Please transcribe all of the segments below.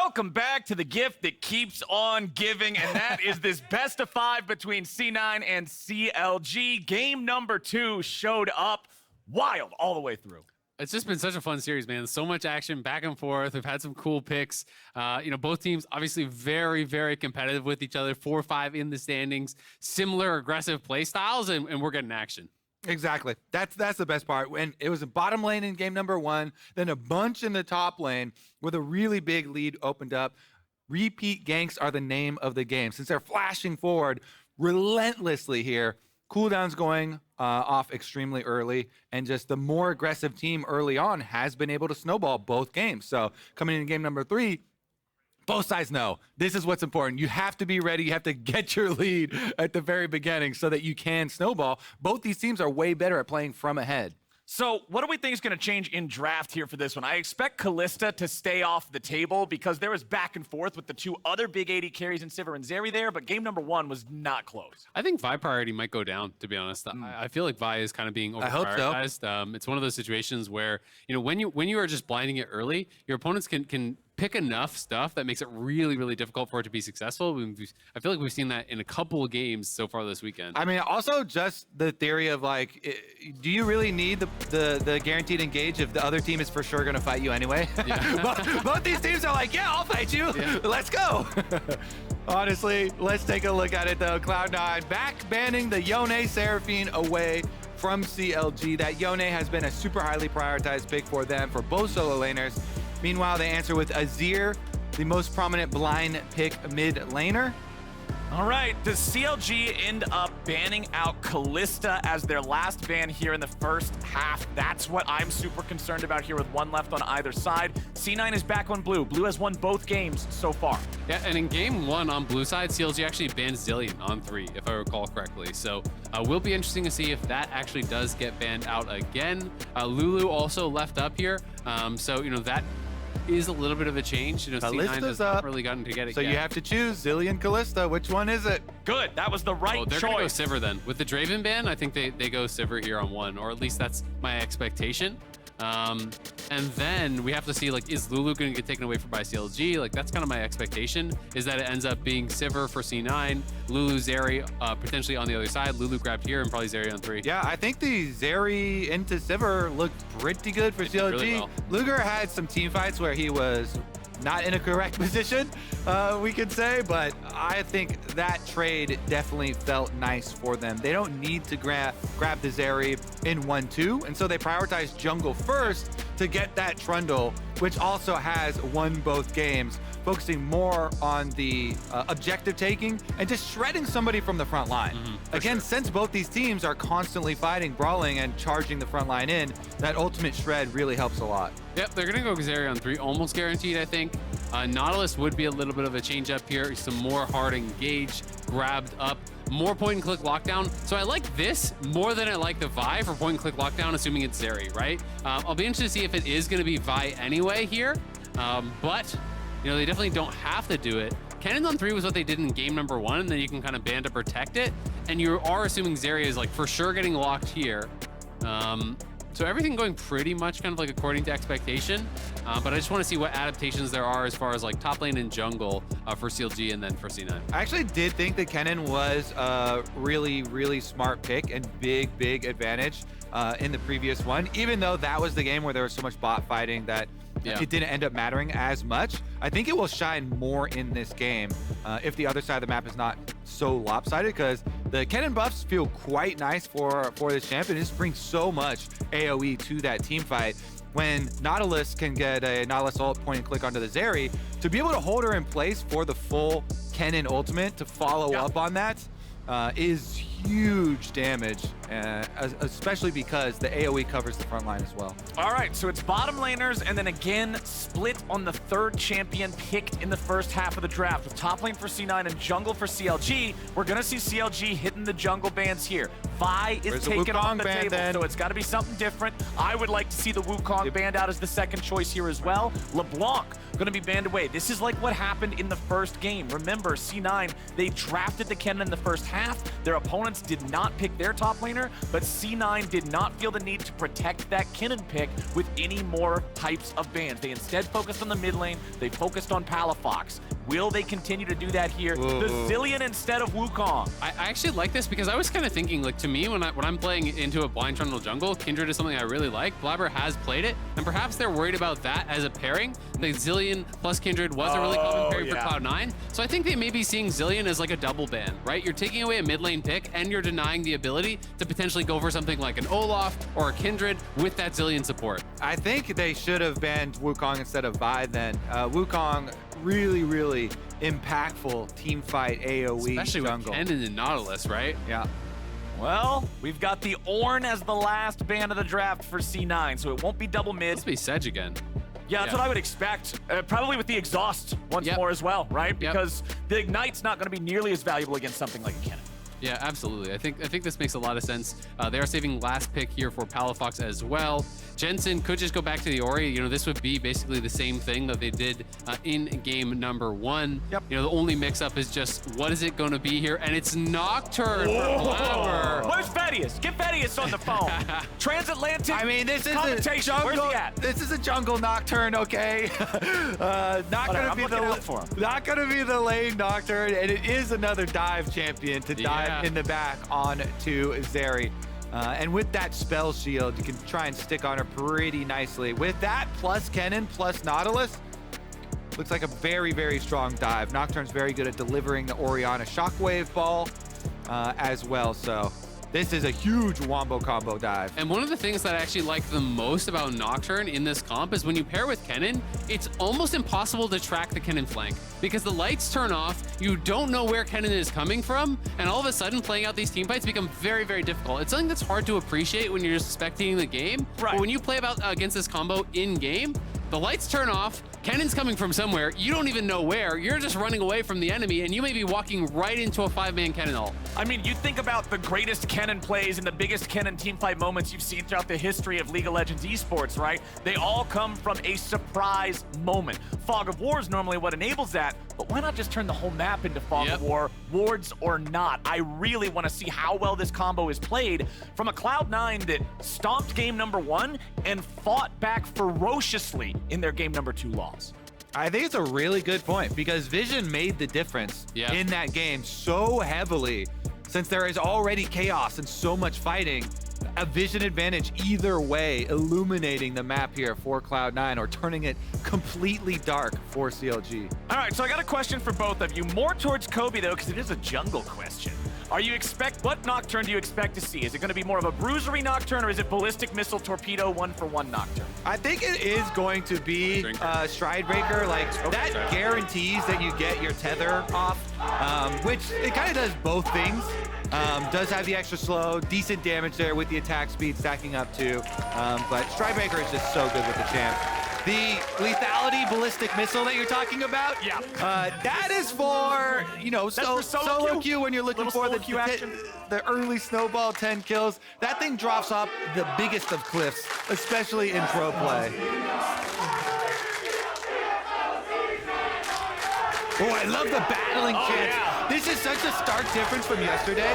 Welcome back to the gift that keeps on giving, and that is this best of 5 between C9 and CLG. Game number 2 showed up wild all the way through. It's just been such a fun series, man. So much action back and forth. We've had some cool picks. Both teams obviously very, very competitive with each other. 4-5 in the standings, similar aggressive play styles, and we're getting action. Exactly. That's the best part. When it was a bottom lane in game number 1, then a bunch in the top lane with a really big lead opened up. Repeat ganks are the name of the game. Since they're flashing forward relentlessly here, cooldowns going off extremely early, and just the more aggressive team early on has been able to snowball both games. So coming in game number 3, both sides know this is what's important. You have to be ready. You have to get your lead at the very beginning so that you can snowball. Both these teams are way better at playing from ahead. So what do we think is going to change in draft here for this one? I expect Kalista to stay off the table because there was back and forth with the 2 other big AD carries in Sivir and Zeri there, but game number 1 was not close. I think Vi priority might go down, to be honest. I feel like Vi is kind of being over-prioritized. I hope so. It's one of those situations where, when you are just blinding it early, your opponents can pick enough stuff that makes it really, really difficult for it to be successful. I feel like we've seen that in a couple of games so far this weekend. I mean, also just the theory of do you really need the guaranteed engage if the other team is for sure going to fight you anyway? Yeah. both these teams are like, yeah, I'll fight you. Yeah. Let's go. Honestly, let's take a look at it though. Cloud9 back banning the Yone Seraphine away from CLG. That Yone has been a super highly prioritized pick for them for both solo laners. Meanwhile, they answer with Azir, the most prominent blind pick mid laner. All right, does CLG end up banning out Kalista as their last ban here in the first half? That's what I'm super concerned about here with 1 left on either side. C9 is back on blue. Blue has won both games so far. Yeah, and in game 1 on blue side, CLG actually banned Zillion on 3, if I recall correctly. So will be interesting to see if that actually does get banned out again. Lulu also left up here. That is a little bit of a change. C9 has not really gotten to get it so yet. You have to choose Zillion, Kalista. Which one is it? Good. That was the right they're choice. They're going to go Sivir then. With the Draven ban, I think they go Sivir here on 1, or at least that's my expectation. And then we have to see, is Lulu going to get taken away by CLG? That's kind of my expectation, is that it ends up being Sivir for C9, Lulu, Zeri, potentially on the other side. Lulu grabbed here and probably Zeri on 3. Yeah, I think the Zeri into Sivir looked pretty good for CLG. Really well. Luger had some team fights where he was not in a correct position, we could say, but I think that trade definitely felt nice for them. They don't need to grab the Zeri in 1-2, and so they prioritize jungle first to get that Trundle, which also has won both games, focusing more on the objective taking and just shredding somebody from the front line. Again, since both these teams are constantly fighting, brawling, and charging the front line in, that ultimate shred really helps a lot. Yep, they're going to go Zeri on 3, almost guaranteed, I think. Nautilus would be a little bit of a change up here. Some more hard engage, grabbed up, more point-and-click lockdown. So I like this more than I like the Vi for point-and-click lockdown, assuming it's Zeri, right? I'll be interested to see if it is going to be Vi anyway here. But they definitely don't have to do it. Kennen on 3 was what they did in game number 1, and then you can kind of ban to protect it. And you are assuming Zeri is for sure getting locked here. So everything going pretty much kind of according to expectation, but I just want to see what adaptations there are as far as top lane and jungle for CLG and then for C9. I actually did think that Kennen was a really, really smart pick and big advantage in the previous one, even though that was the game where there was so much bot fighting that it didn't end up mattering as much. I think it will shine more in this game if the other side of the map is not so lopsided, because the Kennen buffs feel quite nice for this champion. It just brings so much AoE to that team fight. When Nautilus can get a Nautilus ult, point and click onto the Zeri, to be able to hold her in place for the full Kennen ultimate to follow up on that is huge damage, especially because the AoE covers the front line as well. All right, so it's bottom laners, and then again, split on the 3rd champion picked in the first half of the draft. With top lane for C9 and jungle for CLG, we're going to see CLG hitting the jungle bans here. Vi is taken off the table, so it's got to be something different. I would like to see the Wukong banned out as the 2nd choice here as well. LeBlanc going to be banned away. This is like what happened in the first game. Remember, C9, they drafted the Kennen in the first half. Their opponents did not pick their top laner. laner, but C9 did not feel the need to protect that Kennen pick with any more types of bans. They instead focused on the mid lane. They focused on Palafox. Will they continue to do that here? Whoa. The Zillion instead of Wukong. I actually like this because I was kind of thinking, like, to me, when I'm playing into a blind Trundle jungle, Kindred is something I really like. Blaber has played it, and perhaps they're worried about that as a pairing. The Zillion plus Kindred was a really common pairing for Cloud9. So I think they may be seeing Zillion as like a double ban, right? You're taking away a mid lane pick, and you're denying the ability to potentially go for something like an Olaf or a Kindred with that Zillion support. I think they should have banned Wukong instead of Vi then. Wukong, really impactful team fight AoE Especially jungle. with Kennen and Nautilus, right? Yeah. Well, we've got the Ornn as the last ban of the draft for C9, so it won't be double mid. Let's be Sedge again. Yeah, that's what I would expect. Probably with the exhaust once more as well, right? Because the Ignite's not going to be nearly as valuable against something like a Kennen. Yeah, absolutely. I think this makes a lot of sense. They are saving last pick here for Palafox as well. Jensen could just go back to the Ori. You know, this would be basically the same thing that they did in game number 1. Yep. You know, the only mix-up is just what is it going to be here, and it's Nocturne for Blaber. Where's Fedius? Get Fedius on the phone. Transatlantic. I mean, this is a commentation. jungle. Where's he at? This is a jungle Nocturne, okay? Not gonna be the lane Nocturne, and it is another dive champion to dive in the back onto Zeri. And with that spell shield, you can try and stick on her pretty nicely. With that, plus Kennen, plus Nautilus, looks like a very strong dive. Nocturne's very good at delivering the Orianna shockwave ball as well. So this is a huge wombo combo dive. And one of the things that I actually like the most about Nocturne in this comp is when you pair with Kennen, it's almost impossible to track the Kennen flank because the lights turn off, you don't know where Kennen is coming from, and all of a sudden playing out these team fights become very difficult. It's something that's hard to appreciate when you're just spectating the game, but when you play against this combo in game, the lights turn off, Kennen's coming from somewhere, you don't even know where, you're just running away from the enemy, and you may be walking right into a 5-man Kennen ult. I mean, you think about the greatest Kennen plays and the biggest Kennen teamfight moments you've seen throughout the history of League of Legends esports, right? They all come from a surprise moment. Fog of War is normally what enables that, but why not just turn the whole map into Fog of War, wards or not? I really want to see how well this combo is played from a Cloud9 that stomped game number 1 and fought back ferociously in their game number 2 loss. I think it's a really good point because Vision made the difference in that game so heavily. Since there is already chaos and so much fighting, a Vision advantage either way, illuminating the map here for Cloud9 or turning it completely dark for CLG. All right, so I got a question for both of you, more towards Kobe though, because it is a jungle question. What Nocturne do you expect to see? Is it going to be more of a bruisery Nocturne, or is it ballistic missile torpedo 1-for-1 Nocturne? I think it is going to be Stride Breaker. Like that guarantees that you get your tether off, which it kind of does both things. Does have the extra slow, decent damage there with the attack speed stacking up too. But Stride Breaker is just so good with the champ. The lethality ballistic missile that you're talking about, that is for, you know, solo queue when you're looking for the early snowball 10 kills. That thing drops off the biggest of cliffs, especially in pro play. Oh, I love the battling chants. This is such a stark difference from yesterday.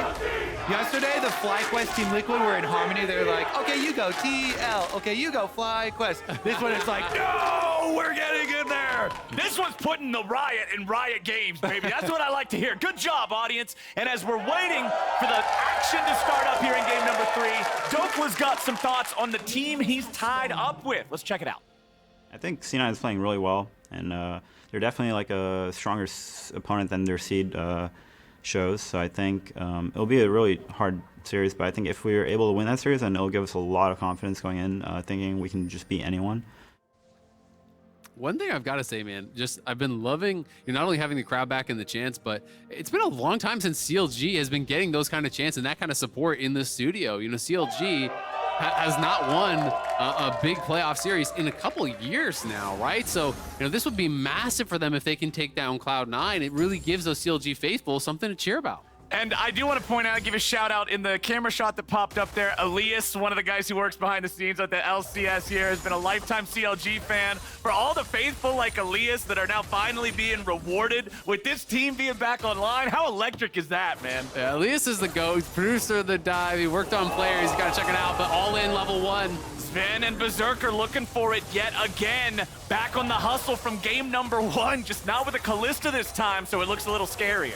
Yesterday, the FlyQuest Team Liquid were in harmony. They were like, okay, you go TL. Okay, you go FlyQuest. This one is like, no, we're getting in there. This one's putting the riot in riot games, baby. That's what I like to hear. Good job, audience. And as we're waiting for the action to start up here in game number 3, Dhokla's got some thoughts on the team he's tied up with. Let's check it out. I think C9 is playing really well, and they're definitely like a stronger opponent than their seed shows. So I think it'll be a really hard series, but I think if we're able to win that series, then it'll give us a lot of confidence going in, thinking we can just beat anyone. One thing I've got to say, man, I've been loving not only having the crowd back in the chants, but it's been a long time since CLG has been getting those kind of chants and that kind of support in the studio. You know, CLG has not won a big playoff series in a couple years now, right? So, you know, this would be massive for them if they can take down Cloud9. It really gives those CLG faithful something to cheer about. And I do want to point out, give a shout out in the camera shot that popped up there. Elias, one of the guys who works behind the scenes at the LCS here, has been a lifetime CLG fan. For all the faithful like Elias that are now finally being rewarded with this team being back online, how electric is that, man? Yeah, Elias is the GOAT, producer of the dive. He worked on players, you gotta check it out, but all in level 1. Zven and Berserker looking for it yet again. Back on the hustle from game number 1, just not with a Kalista this time, so it looks a little scarier.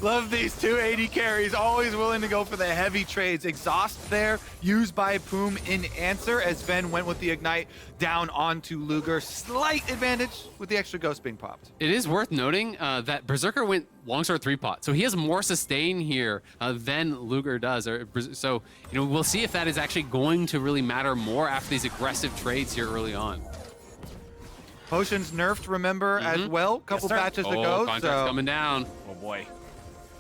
Love these two AD carries, always willing to go for the heavy trades. Exhaust there, used by Poome in answer, as Zven went with the Ignite down onto Luger. Slight advantage with the extra Ghost being popped. It is worth noting that Berserker went longsword 3-pot, so he has more sustain here than Luger does. So, you know, we'll see if that is actually going to really matter more after these aggressive trades here early on. Potions nerfed, remember, as well. Couple patches to go. Contractz So coming down. Oh boy,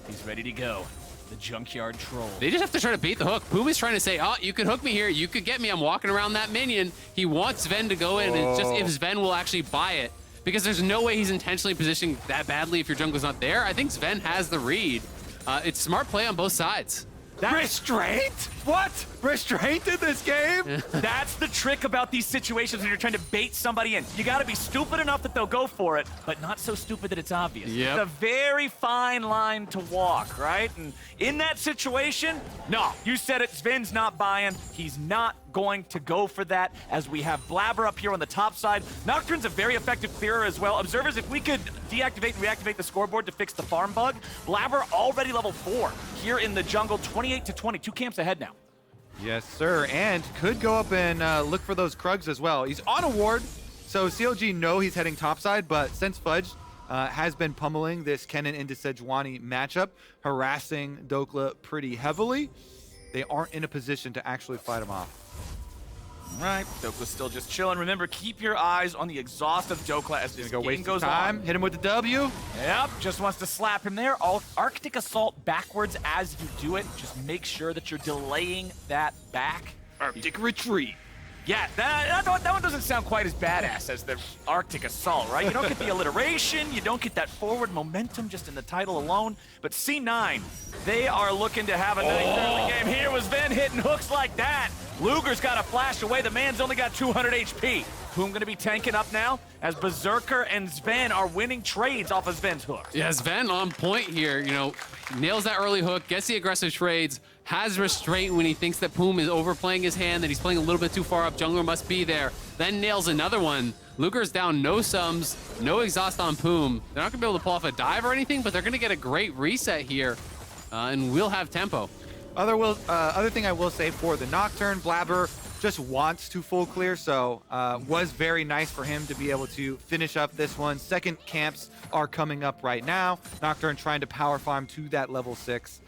he's ready to go. The Junkyard Troll. They just have to try to bait the hook. Poome is trying to say, oh, you could hook me here. You could get me. I'm walking around that minion. He wants Zven to go in. And it's just if Zven will actually buy it. Because there's no way he's intentionally positioning that badly if your jungler's not there. I think Zven has the read. It's smart play on both sides. Restraint? What? Restraint in this game? That's the trick about these situations when you're trying to bait somebody in. You got to be stupid enough that they'll go for it, but not so stupid that it's obvious. Yep. It's a very fine line to walk, right? And in that situation, no, you said it, Zven's not buying. He's not going to go for that, as we have Blaber up here on the top side. Nocturne's a very effective clearer as well. Observers, if we could deactivate and reactivate the scoreboard to fix the farm bug, Blaber already level 4 here in the jungle, 28 to 20, 2 camps ahead now. Yes, sir, and could go up and look for those Krugs as well. He's on a ward, so CLG know he's heading topside, but since Fudge has been pummeling this Kennen into Sejuani matchup, harassing Dhokla pretty heavily, they aren't in a position to actually fight him off. Right, Dhokla's still just chilling. Remember, keep your eyes on the exhaust of Dhokla as this game goes time. on. Hit him with the W. Yep, just wants to slap him there. Arctic Assault backwards as you do it. Just make sure that you're delaying that back. Arctic Retreat. Yeah, that one doesn't sound quite as badass as the Arctic Assault, right? You don't get the alliteration, you don't get that forward momentum just in the title alone. But C9, they are looking to have another game. Here was Zven hitting hooks like that. Luger's got to flash away. The man's only got 200 HP. Poome going to be tanking up now as Berserker and Zven are winning trades off of Zven's hook. Yeah, Zven on point here, you know, nails that early hook, gets the aggressive trades, has restraint when he thinks that Poome is overplaying his hand, that he's playing a little bit too far up, jungler must be there, then nails another one. Luger's down, no sums, no exhaust on Poome. They're not gonna be able to pull off a dive or anything, but they're gonna get a great reset here, and we'll have tempo. Other thing I will say for the Nocturne, Blaber just wants to full clear, so was very nice for him to be able to finish up this one. Second camps are coming up right now. Nocturne trying to power farm to that level 6.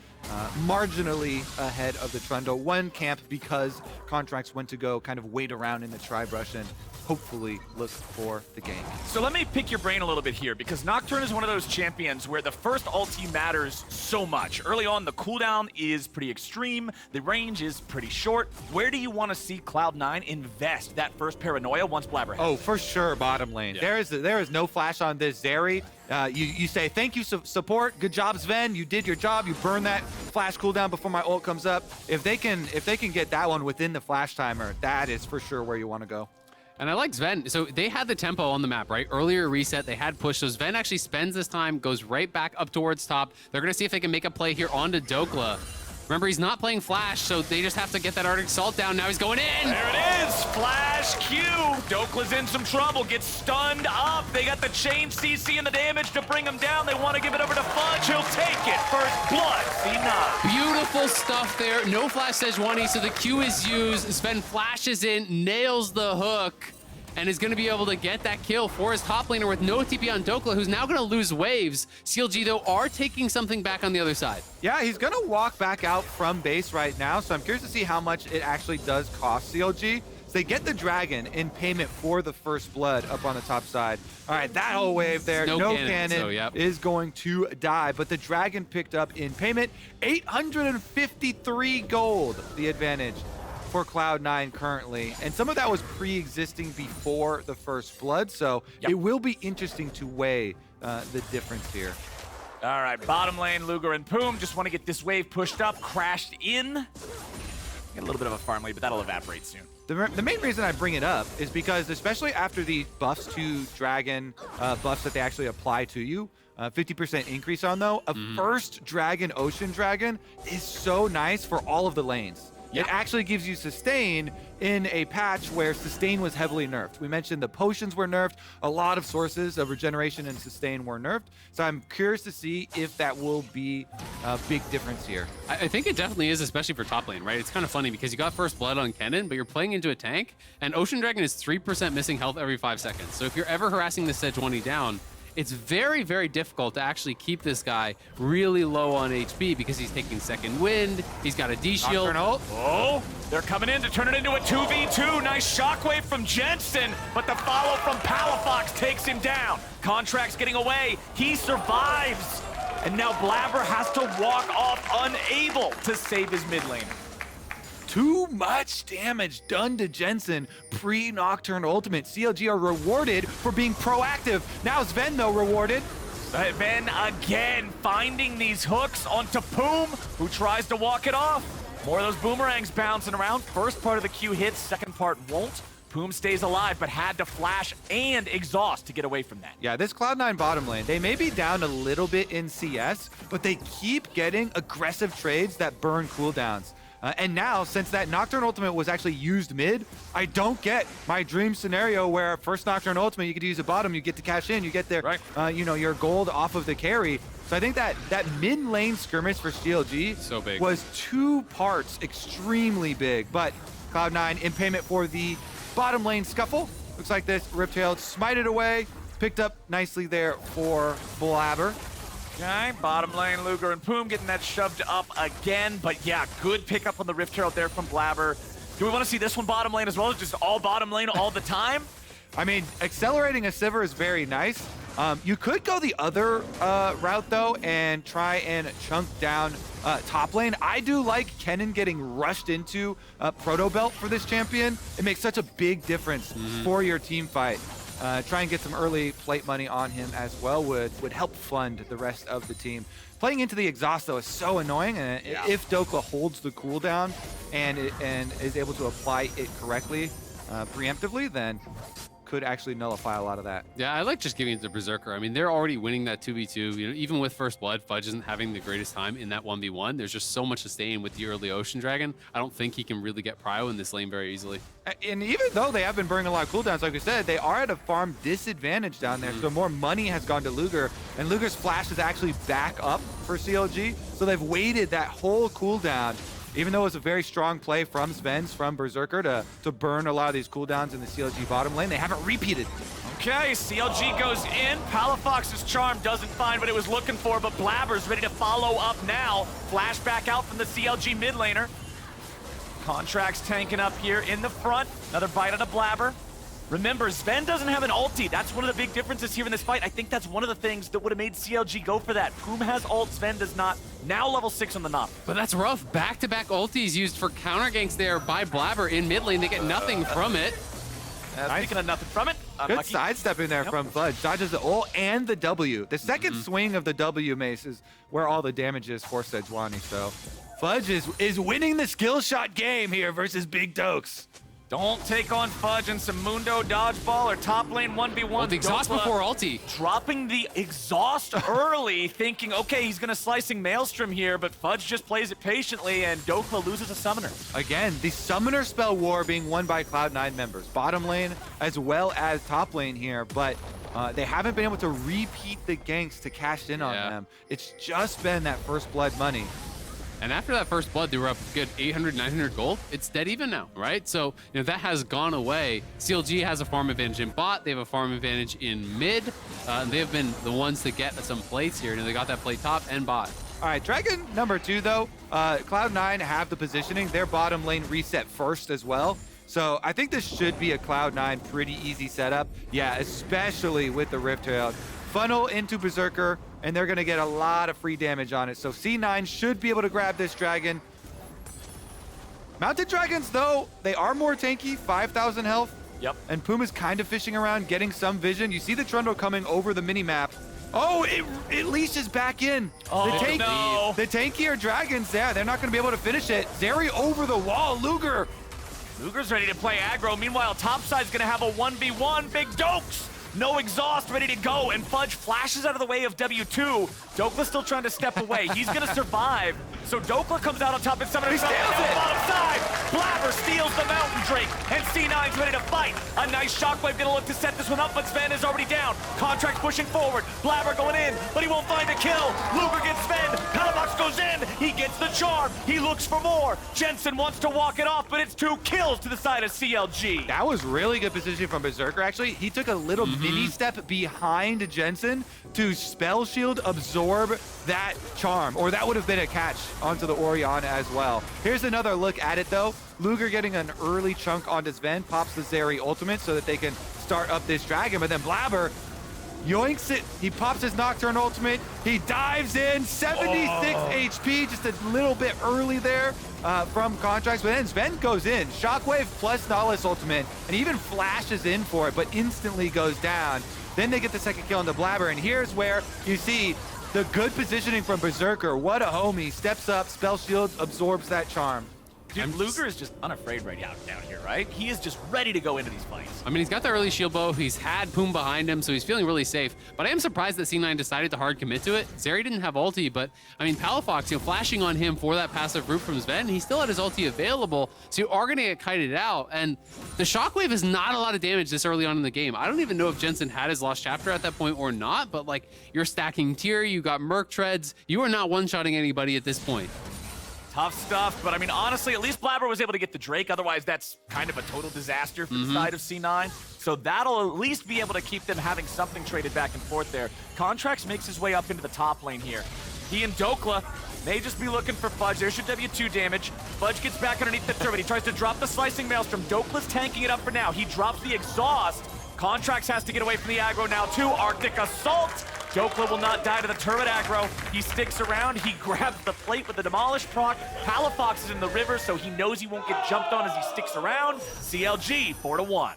Marginally ahead of the Trundle. One camp because Contractz went to go kind of wait around in the tri-brush and hopefully look for the gank. So let me pick your brain a little bit here, because Nocturne is one of those champions where the first ulti matters so much. Early on, the cooldown is pretty extreme, the range is pretty short. Where do you want to see Cloud9 invest that first paranoia once Blaber has? Oh, for sure, bottom lane. Yeah. There is no flash on this Zeri. You say, thank you, support. Good job, Zven. You did your job. You burned that flash cooldown before my ult comes up. If they can get that one within the flash timer, that is for sure where you want to go. And I like Zven. So they had the tempo on the map, right? Earlier reset, they had push. So Zven actually spends this time, goes right back up towards top. They're going to see if they can make a play here onto Dhokla. Remember, he's not playing Flash, so they just have to get that Arctic Assault down. Now he's going in. There it is, Flash Q. Dokla's in some trouble, gets stunned up. They got the chain CC and the damage to bring him down. They want to give it over to Fudge. He'll take it. First blood, C9. Beautiful stuff there. No Flash Sejuani, so the Q is used. Zven flashes in, nails the hook, and is going to be able to get that kill for his top laner with no TP on Dhokla, who's now going to lose waves. CLG, though, are taking something back on the other side. Yeah, he's going to walk back out from base right now, so I'm curious to see how much it actually does cost CLG. So they get the dragon in payment for the first blood up on the top side. All right, that whole wave there, no cannon so, yep. is going to die, but the dragon picked up in payment 853 gold, the advantage for Cloud9 currently, and some of that was pre-existing before the first blood, so it will be interesting to weigh the difference here. All right, bottom lane, Luger and Poome just want to get this wave pushed up, crashed in. Get a little bit of a farm lead, but that'll evaporate soon. The main reason I bring it up is because, especially after the buffs to Dragon, buffs that they actually apply to you, 50% increase on though, a first Dragon, Ocean Dragon is so nice for all of the lanes. It actually gives you sustain in a patch where sustain was heavily nerfed. We mentioned the potions were nerfed. A lot of sources of regeneration and sustain were nerfed. So I'm curious to see if that will be a big difference here. I think it definitely is, especially for top lane, right? It's kind of funny because you got first blood on Kennen, but you're playing into a tank, and Ocean Dragon is 3% missing health every 5 seconds. So if you're ever harassing the Sejuani down, it's very, very difficult to actually keep this guy really low on HP because he's taking second wind, he's got a D-shield. Oh, they're coming in to turn it into a 2v2. Nice shockwave from Jensen, but the follow from Palafox takes him down. Contractz getting away, he survives. And now Blaber has to walk off unable to save his mid lane. Too much damage done to Jensen pre-Nocturne ultimate. CLG are rewarded for being proactive. Now Zven, though, rewarded. Zven again finding these hooks onto Poome, who tries to walk it off. More of those boomerangs bouncing around. First part of the Q hits, second part won't. Poome stays alive, but had to flash and exhaust to get away from that. Yeah, this Cloud9 bottom lane, they may be down a little bit in CS, but they keep getting aggressive trades that burn cooldowns. And now, since that Nocturne ultimate was actually used mid, I don't get my dream scenario where first Nocturne ultimate, you could use a bottom, you get to cash in, you get their, your gold off of the carry. So I think that mid lane skirmish for CLG so big. Was 2 parts extremely big. But Cloud9 in payment for the bottom lane scuffle. Looks like this Riptail smited away, picked up nicely there for Blaber. Okay, bottom lane, Luger and Poome getting that shoved up again. But yeah, good pickup on the Rift Herald there from Blaber. Do we want to see this one bottom lane as well? Just all bottom lane all the time? I mean, accelerating a Sivir is very nice. You could go the other route, though, and try and chunk down top lane. I do like Kennen getting rushed into Proto Belt for this champion. It makes such a big difference for your team fight. Try and get some early plate money on him as well would help fund the rest of the team. Playing into the exhaust, though, is so annoying. And if Dhokla holds the cooldown and is able to apply it correctly, preemptively, then could actually nullify a lot of that. Yeah, I like just giving it to Berserker. I mean, they're already winning that 2v2. You know, even with first blood, Fudge isn't having the greatest time in that 1v1. There's just so much sustain with the early Ocean Dragon. I don't think he can really get prio in this lane very easily. And even though they have been burning a lot of cooldowns, like we said, they are at a farm disadvantage down there. So more money has gone to Luger, and Luger's flash is actually back up for CLG. So they've waited that whole cooldown, even though it was a very strong play from Zven's, from Berserker to burn a lot of these cooldowns in the CLG bottom lane. They haven't repeated. Okay, CLG goes in. Palafox's charm doesn't find what it was looking for, but Blaber's ready to follow up now. Flashback out from the CLG mid laner. Contractz tanking up here in the front. Another bite on a Blaber. Remember, Zven doesn't have an ulti. That's one of the big differences here in this fight. I think that's one of the things that would have made CLG go for that. Poome has ult, Zven does not. Now level 6 on the Nautilus. But that's rough. Back-to-back ultis used for counter ganks there by Blaber in mid lane. They get nothing from it. Speaking of nothing from it, good sidestepping there from Fudge. Dodges the ult and the W. The second swing of the W mace is where all the damage is for Sejuani. So Fudge is winning the skill shot game here versus Big Dokes. Don't take on Fudge and some Mundo dodgeball or top lane 1v1. Well, the exhaust before ulti. Dropping the exhaust early, thinking, okay, he's going to slicing Maelstrom here, but Fudge just plays it patiently, and Dhokla loses a summoner. Again, the summoner spell war being won by Cloud9 members. Bottom lane as well as top lane here, but they haven't been able to repeat the ganks to cash in on them. It's just been that first blood money. And after that first blood, they were up good 800, 900 gold. It's dead even now, right? So, you know, that has gone away. CLG has a farm advantage in bot. They have a farm advantage in mid. They have been the ones to get some plates here. You know, they got that plate top and bot. All right, Dragon number 2, though. Cloud9 have the positioning. Their bottom lane reset first as well. So I think this should be a Cloud9 pretty easy setup. Yeah, especially with the Rift Herald. Funnel into Berserker, and they're going to get a lot of free damage on it. So C9 should be able to grab this dragon. Mounted dragons, though, they are more tanky, 5,000 health. Yep. And Poome is kind of fishing around, getting some vision. You see the Trundle coming over the mini-map. Oh, it leashes back in. Oh, no. The tankier dragons, yeah, they're not going to be able to finish it. Zeri over the wall. Luger's ready to play aggro. Meanwhile, topside's going to have a 1v1. Big Dokes. No exhaust, ready to go, and Fudge flashes out of the way of W2. Dokla's still trying to step away. He's gonna survive. So Dhokla comes out on top and someone steals it. Bottom side. Blaber steals the Mountain Drake, and C9's ready to fight. A nice shockwave gonna look to set this one up, but Zven is already down. Contractz pushing forward. Blaber going in, but he won't find a kill. Luger gets Zven. Palafox goes in. He gets the charm. He looks for more. Jensen wants to walk it off, but it's 2 kills to the side of CLG. That was really good positioning from Berserker, actually. He took a little mini step behind Jensen to spell shield absorb that charm, or that would have been a catch onto the Orianna as well. Here's another look at it though. Luger getting an early chunk onto Zven, pops the Zeri ultimate so that they can start up this dragon, but then Blaber yoinks it. He pops his Nocturne ultimate. He dives in, 76 HP, just a little bit early there from Contractz, but then Zven goes in. Shockwave plus Nautilus ultimate, and he even flashes in for it, but instantly goes down. Then they get the second kill on the Blaber, and here's where you see the good positioning from Berserker. What a homie. Steps up, spell shields, absorbs that charm. Dude, Luger is just unafraid right now down here, right? He is just ready to go into these fights. I mean, he's got the early shield bow. He's had Poome behind him, so he's feeling really safe. But I am surprised that C9 decided to hard commit to it. Zeri didn't have ulti, but I mean, Palafox, flashing on him for that passive root from Zven. He still had his ulti available, so you are going to get kited out. And the shockwave is not a lot of damage this early on in the game. I don't even know if Jensen had his lost chapter at that point or not, but like, you're stacking tier, you got Merc treads. You are not one-shotting anybody at this point. Tough stuff, but I mean, honestly, at least Blaber was able to get the Drake. Otherwise, that's kind of a total disaster for the side of C9. So that'll at least be able to keep them having something traded back and forth there. Contractz makes his way up into the top lane here. He and Dhokla may just be looking for Fudge. There's your W2 damage. Fudge gets back underneath the turret. He tries to drop the Slicing Maelstrom. Dhokla's tanking it up for now. He drops the exhaust. Contractz has to get away from the aggro now too. Arctic Assault. Dhokla will not die to the turret aggro. He sticks around. He grabs the plate with the Demolish proc. Palafox is in the river, so he knows he won't get jumped on as he sticks around. CLG 4-1.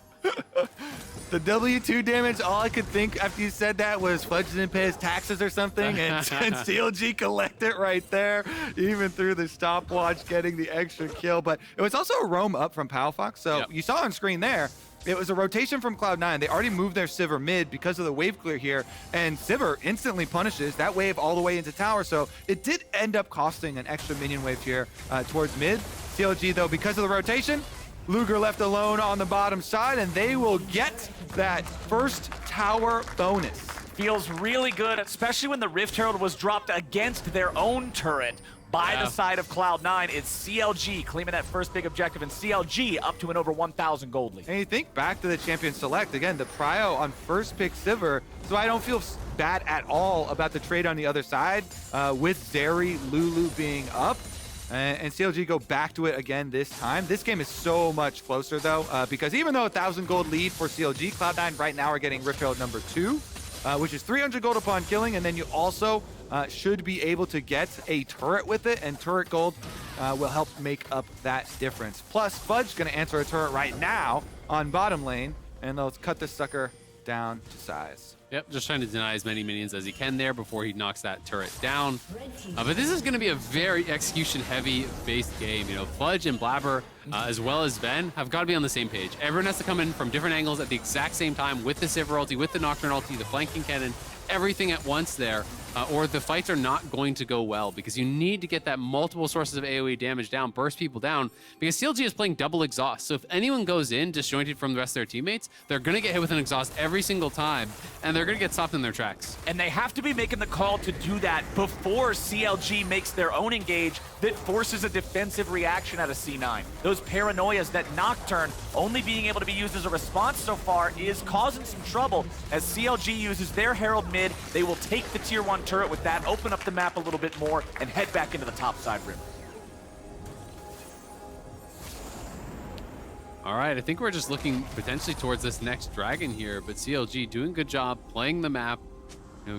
The W2 damage, all I could think after you said that was Fudge didn't pay his taxes or something, and CLG collect it right there, even through the stopwatch, getting the extra kill. But it was also a roam up from Palafox, so you saw on screen there, it was a rotation from Cloud9. They already moved their Sivir mid because of the wave clear here, and Sivir instantly punishes that wave all the way into tower, so it did end up costing an extra minion wave here towards mid. CLG, though, because of the rotation, Luger left alone on the bottom side, and they will get that first tower bonus. Feels really good, especially when the Rift Herald was dropped against their own turret. By the side of Cloud9, it's CLG claiming that first big objective, and CLG up to an over 1,000 gold lead. And you think back to the champion select, again, the prio on first pick Sivir, so I don't feel bad at all about the trade on the other side with Zeri, Lulu being up. And CLG go back to it again this time. This game is so much closer, though, because even though 1,000 gold lead for CLG, Cloud9 right now are getting Rift Herald number 2, which is 300 gold upon killing, and then you also should be able to get a turret with it, and turret gold will help make up that difference. Plus, Fudge going to answer a turret right now on bottom lane, and they'll cut this sucker down to size. Yep, just trying to deny as many minions as he can there before he knocks that turret down. But this is going to be a very execution-heavy based game. Fudge and Blaber, as well as Zven, have got to be on the same page. Everyone has to come in from different angles at the exact same time with the Sivir ulti, with the Nocturne ulti, the flanking Kennen, everything at once there. Or the fights are not going to go well, because you need to get that multiple sources of AoE damage down, burst people down, because CLG is playing double exhaust. So if anyone goes in disjointed from the rest of their teammates, they're going to get hit with an exhaust every single time, and they're going to get stopped in their tracks. And they have to be making the call to do that before CLG makes their own engage that forces a defensive reaction out of C9. Those paranoias that Nocturne only being able to be used as a response so far is causing some trouble. As CLG uses their Herald mid, they will take the tier 1 turret with that, open up the map a little bit more, and head back into the top side rim. All right, I think we're just looking potentially towards this next dragon here, but CLG doing a good job playing the map,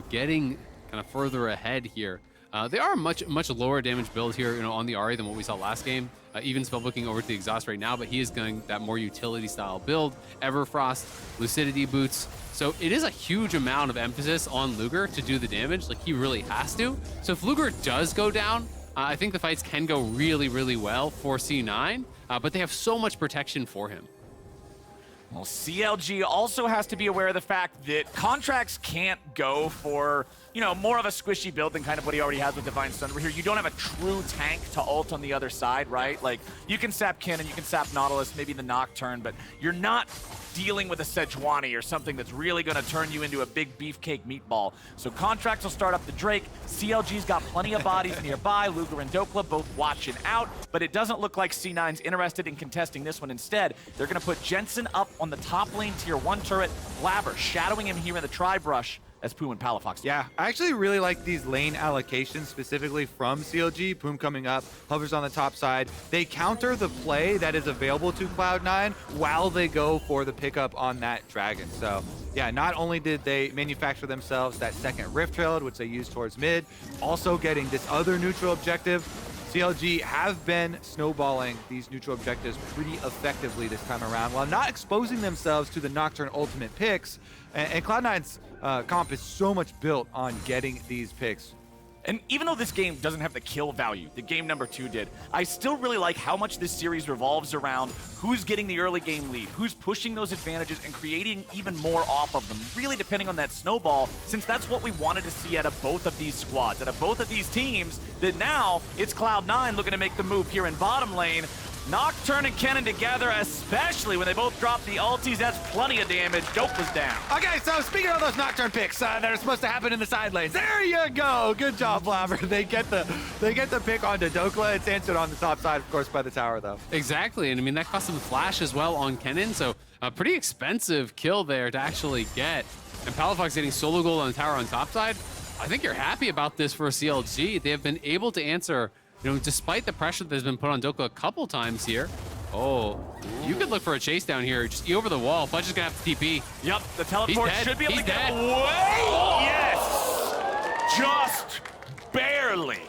getting kind of further ahead here. They are a much lower damage build here, on the Ahri than what we saw last game. Even spellbooking over to the exhaust right now, but he is going that more utility style build. Everfrost, Lucidity boots, So it is a huge amount of emphasis on Luger to do the damage. Like, he really has to. So if Luger does go down, I think the fights can go really, really well for C9, but they have so much protection for him. Well, CLG also has to be aware of the fact that Contractz can't go for, you know, more of a squishy build than kind of what he already has with Divine Sunderer here. You don't have a true tank to ult on the other side, right? Like, you can sap Kennen, you can sap Nautilus, maybe the Nocturne, but you're not dealing with a Sejuani or something that's really going to turn you into a big beefcake meatball. So Contractz will start up the Drake. CLG's got plenty of bodies nearby. Luger and Dhokla both watching out, but it doesn't look like C9's interested in contesting this one. Instead, they're going to put Jensen up on the top lane tier 1 turret, Blaber shadowing him here in the tri-brush as Poome and Palafox. Yeah, I actually really like these lane allocations specifically from CLG. Poome coming up, hovers on the top side. They counter the play that is available to Cloud9 while they go for the pickup on that dragon. So yeah, not only did they manufacture themselves that second Rift Herald, which they used towards mid, also getting this other neutral objective. CLG have been snowballing these neutral objectives pretty effectively this time around while not exposing themselves to the Nocturne ultimate picks. And Cloud9's comp is so much built on getting these picks. And even though this game doesn't have the kill value that game number 2 did, I still really like how much this series revolves around who's getting the early game lead, who's pushing those advantages and creating even more off of them, really depending on that snowball, since that's what we wanted to see out of both of these squads, out of both of these teams, that now it's Cloud9 looking to make the move here in bottom lane. Nocturne and Kennen together, especially when they both drop the ultis, that's plenty of damage. Dhokla down. Okay, so speaking of those Nocturne picks that are supposed to happen in the side lanes, there you go. Good job, Blaber. They get the pick onto Dhokla. It's answered on the top side, of course, by the tower, though. Exactly, and I mean, that cost him the flash as well on Kennen, so a pretty expensive kill there to actually get. And Palafox getting solo gold on the tower on top side. I think you're happy about this for CLG. They have been able to answer, you know, despite the pressure that's been put on Dhokla a couple times here. Oh, you could look for a chase down here. Just E over the wall. Fudge is gonna have to TP. Yep, the teleport should be able to get away. Yes, just barely.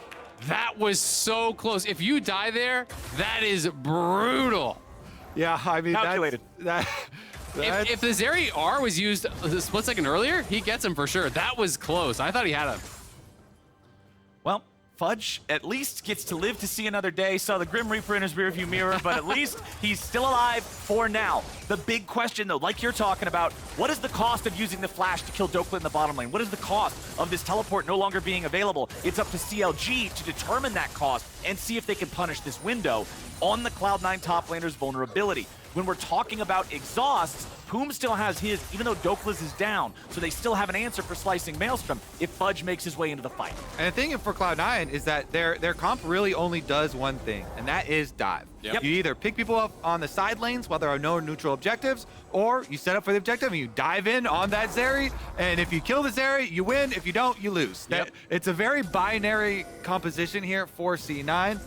That was so close. If you die there, that is brutal. Yeah, I mean, calculated. If the Zeri R was used a split second earlier, he gets him for sure. That was close. I thought he had him. Well, Fudge at least gets to live to see another day. Saw the Grim Reaper in his rearview mirror, but at least he's still alive for now. The big question, though, like you're talking about, what is the cost of using the flash to kill Dhokla in the bottom lane? What is the cost of this teleport no longer being available? It's up to CLG to determine that cost and see if they can punish this window on the Cloud9 top laner's vulnerability. When we're talking about exhausts, Poome still has his, even though Dhoklas is down, so they still have an answer for slicing Maelstrom if Fudge makes his way into the fight. And the thing for Cloud9 is that their comp really only does one thing, and that is dive. Yep. You either pick people up on the side lanes while there are no neutral objectives, or you set up for the objective and you dive in on that Zeri, and if you kill the Zeri, you win. If you don't, you lose. Yep. It's a very binary composition here for C9,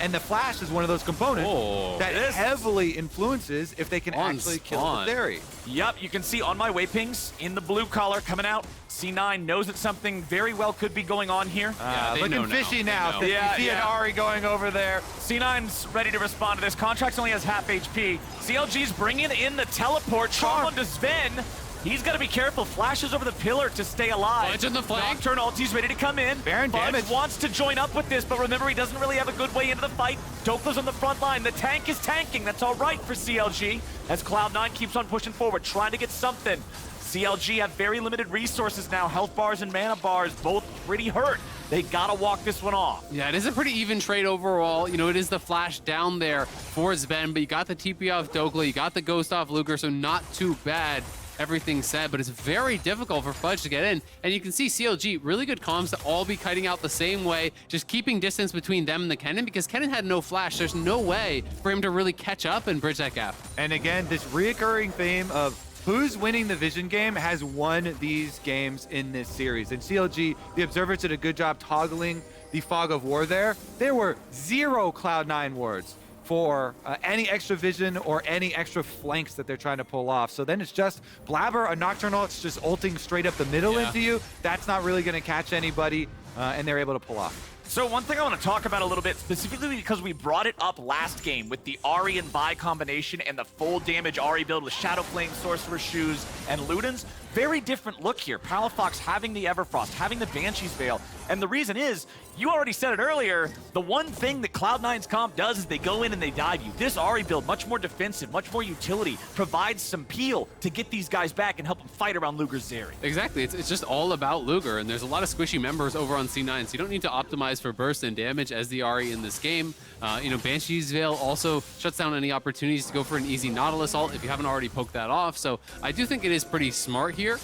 and the flash is one of those components that heavily influences if they can actually kill the Zeri. Yep, you can see on my waypings in the blue color coming out. C9 knows that something very well could be going on here. Looking fishy now. You see an Ahri going over there. C9's ready to respond to this. Contractz only has half HP. CLG's bringing in the teleport. Charm onto Zven. He's got to be careful. Flashes over the pillar to stay alive. Fudge in the flank. Nocturne ulti's ready to come in. Baron damage. Fudge wants to join up with this, but remember, he doesn't really have a good way into the fight. Dhokla's on the front line. The tank is tanking. That's all right for CLG as Cloud9 keeps on pushing forward, trying to get something. CLG have very limited resources now. Health bars and mana bars, both pretty hurt. They gotta walk this one off. Yeah, it is a pretty even trade overall. You know, it is the flash down there for Zven, but you got the TP off Dhokla, you got the ghost off Luger, so not too bad. Everything said, but it's very difficult for Fudge to get in. And you can see CLG, really good comms to all be kiting out the same way, just keeping distance between them and the Kennen, because Kennen had no flash. There's no way for him to really catch up and bridge that gap. And again, this reoccurring theme of who's winning the vision game has won these games in this series. And CLG, the Observers did a good job toggling the fog of war there. There were 0 Cloud9 wards for any extra vision or any extra flanks that they're trying to pull off. So then it's just Blaber, a Nocturnal, it's just ulting straight up the middle into you. That's not really going to catch anybody, and they're able to pull off. So one thing I want to talk about a little bit, specifically because we brought it up last game with the Ahri and Vi combination and the full damage Ahri build with Shadow Flame, Sorcerer's Shoes, and Ludens. very different look here. Palafox having the Everfrost, having the Banshee's Veil, and the reason is, you already said it earlier, the one thing that Cloud9's comp does is they go in and they dive you. This Ahri build, much more defensive, much more utility, provides some peel to get these guys back and help them fight around Luger's Zeri. Exactly, it's just all about Luger, and there's a lot of squishy members over on C9, so you don't need to optimize for burst and damage as the Ahri in this game. You know, Banshee's Veil also shuts down any opportunities to go for an easy Nautilus ult if you haven't already poked that off, so I do think it is pretty smart here.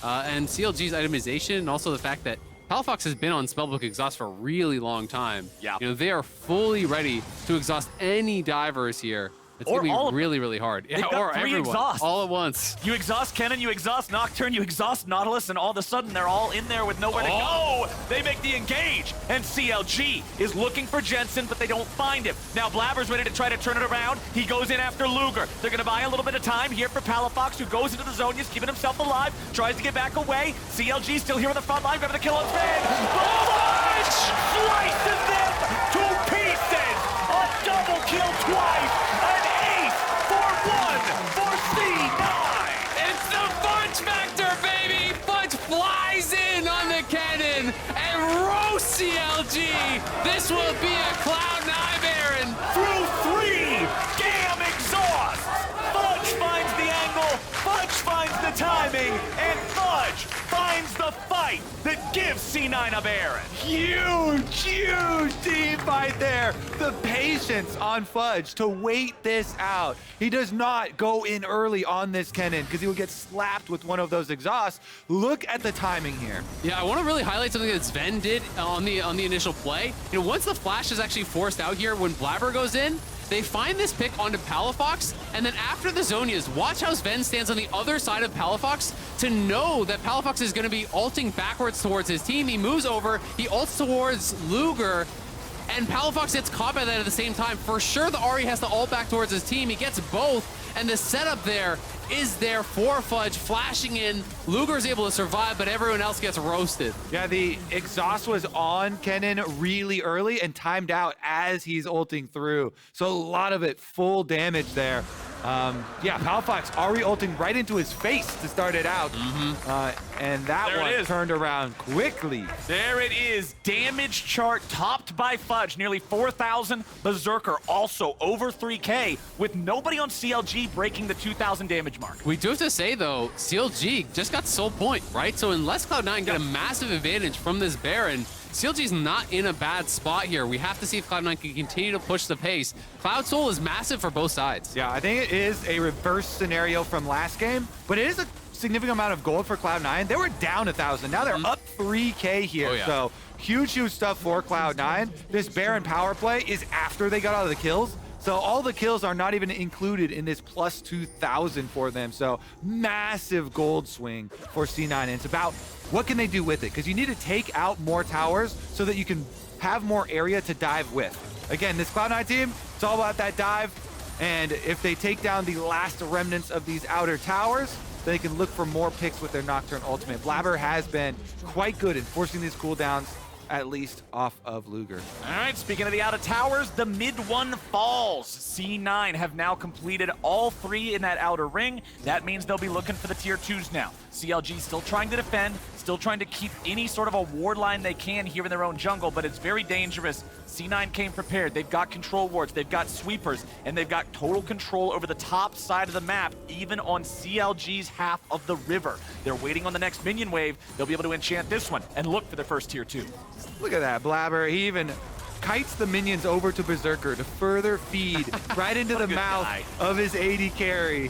And CLG's itemization, and also the fact that Palafox has been on Spellbook Exhaust for a really long time. Yeah. You know, they are fully ready to exhaust any divers here. It's going to be really, really hard. They've got 3 everyone, exhausts. all at once. You exhaust Kennen, you exhaust Nocturne, you exhaust Nautilus, and all of a sudden they're all in there with nowhere to go. They make the engage, and CLG is looking for Jensen, but they don't find him. Now Blaber's ready to try to turn it around. He goes in after Luger. They're going to buy a little bit of time here for Palafox, who goes into the zone. He's keeping himself alive, tries to get back away. CLG still here on the front line, grabbing the kill on Zven. Fudge slices them to pieces. A double kill twice. An ace for one for C9. It's the Fudge factor, baby! Fudge flies in on the Kennen and roasts CLG. This will be a Cloud9 Baron. Through 3 damn exhausts. Fudge finds the angle, Fudge finds the timing, and Fudge finds the fight that gives C9 a Baron. Huge team fight there. The patience on Fudge to wait this out. He does not go in early on this Kennen because he will get slapped with one of those exhausts. Look at the timing here. Yeah, I want to really highlight something that Zven did on the initial play. You know, once the flash is actually forced out here, when Blaber goes in, they find this pick onto Palafox, and then after the Zonias, watch how Zven stands on the other side of Palafox to know that Palafox is going to be ulting backwards towards his team. He moves over, he ults towards Luger, and Palafox gets caught by that at the same time. For sure, the Ahri has to ult back towards his team. He gets both, and the setup there is there for Fudge, flashing in. Luger's able to survive, but everyone else gets roasted. Yeah, the exhaust was on Kennen really early and timed out as he's ulting through. So a lot of it full damage there. Yeah, Palafox Ahri ulting right into his face to start it out. And that There it one is. turned around quickly. There it is, damage chart topped by Fudge, nearly 4,000. Berserker also over 3K, with nobody on CLG breaking the 2,000 damage mark. We do have to say, though, CLG just got soul point, right? So unless Cloud9 get a massive advantage from this Baron, CLG's not in a bad spot here. We have to see if Cloud9 can continue to push the pace. Cloud Soul is massive for both sides. Yeah, I think it is a reverse scenario from last game, but it is a significant amount of gold for Cloud9. They were down 1,000. Now they're up 3K here. Oh, yeah. So huge stuff for Cloud9. This Baron power play is after they got all the kills. So all the kills are not even included in this plus 2,000 for them. So massive gold swing for C9. And it's about what can they do with it? Because you need to take out more towers so that you can have more area to dive with. Again, this Cloud9 team, it's all about that dive. And if they take down the last remnants of these outer towers, they can look for more picks with their Nocturne ultimate. Blaber has been quite good in forcing these cooldowns, at least off of Luger. All right, speaking of the outer towers, the mid one falls. C9 have now completed all 3 in that outer ring. That means they'll be looking for the tier 2s now. CLG still trying to defend, still trying to keep any sort of a ward line they can here in their own jungle, but it's very dangerous. C9 came prepared. They've got control wards, they've got sweepers, and they've got total control over the top side of the map, even on CLG's half of the river. They're waiting on the next minion wave. They'll be able to enchant this one and look for their first tier 2. Look at that, Blaber. He even kites the minions over to Berserker to further feed right into the good mouth guy. of his AD carry.